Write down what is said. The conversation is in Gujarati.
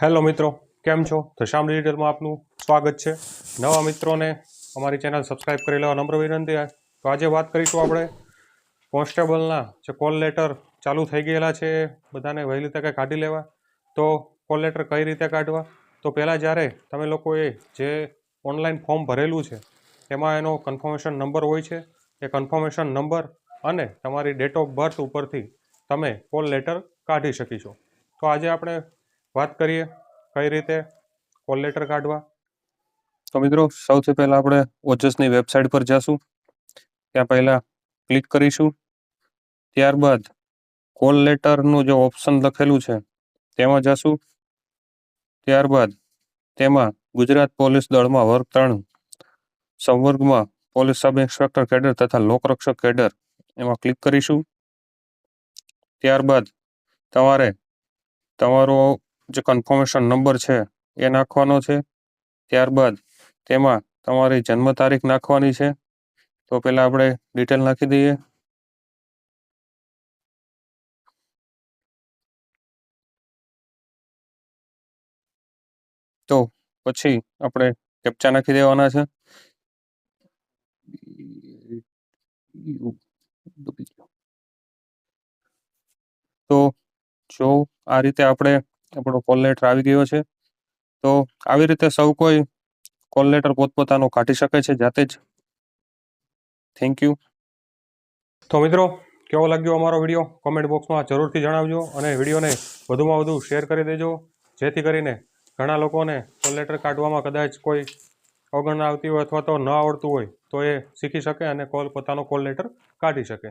હેલો મિત્રો, કેમ છો? ધ શ્યામ ડિજિટલમાં આપનું સ્વાગત છે. નવા મિત્રોને અમારી ચેનલ સબસ્ક્રાઇબ કરી લેવા નમ્ર વિનંતી. તો આજે વાત કરીશું આપણે કોન્સ્ટેબલના જે કોલ લેટર ચાલુ થઈ ગયેલા છે બધાને વહેલી તકે કાઢી લેવા. તો કોલ લેટર કઈ રીતે કાઢવા? તો પહેલાં જ્યારે તમે લોકોએ જે ઓનલાઈન ફોર્મ ભરેલું છે એમાં એનો કન્ફર્મેશન નંબર હોય છે. એ કન્ફર્મેશન નંબર અને તમારી ડેટ ઓફ બર્થ ઉપરથી તમે કોલ લેટર કાઢી શકીશો. તો આજે આપણે વાત કરીએ કઈ રીતે કોલ લેટર કાઢવા. તો મિત્રો, સૌથી પહેલાં આપણે ઓજસની વેબસાઇટ પર જઈશું. ત્યાં પહેલાં ક્લિક કરીશું. ત્યારબાદ કોલ લેટરનું જે ઓપ્શન લખેલું છે તેમાં જશું. ત્યારબાદ તેમાં ગુજરાત પોલીસ દળમાં વર્ગ 3 સંવર્ગમાં પોલીસ સબ ઇન્સ્પેક્ટર કેડર તથા લોકરક્ષક કેડર એમાં ક્લિક કરીશું. ત્યારબાદ તમારે તમારો જે કન્ફર્મેશન નંબર છે એ નાખવાનો છે. ત્યારબાદ તેમાં તમારી જન્મ તારીખ નાખવાની છે. તો પહેલાં આપણે ડિટેલ નાખી દઈએ. તો પછી આપણે કેપ્ચા નાખી દેવાના છે. તો જો આ રીતે આપણો કોલ લેટર આવી ગયો છે. તો આવી રીતે સૌ કોઈ કોલ લેટર પોતપોતાનો કાઢી શકે છે જાતે જ. Thank you. તો મિત્રો, કેવો લાગ્યો અમારો વિડીયો કોમેન્ટ બોક્સમાં જરૂરથી જણાવજો અને વિડીયોને વધુમાં વધુ શેર કરી દેજો, જેથી કરીને ઘણા લોકોને કોલ લેટર કાઢવામાં કદાચ કોઈ અવગણના આવતી હોય અથવા તો ન આવડતું હોય તો એ શીખી શકે અને પોતાનો કોલ લેટર કાઢી શકે.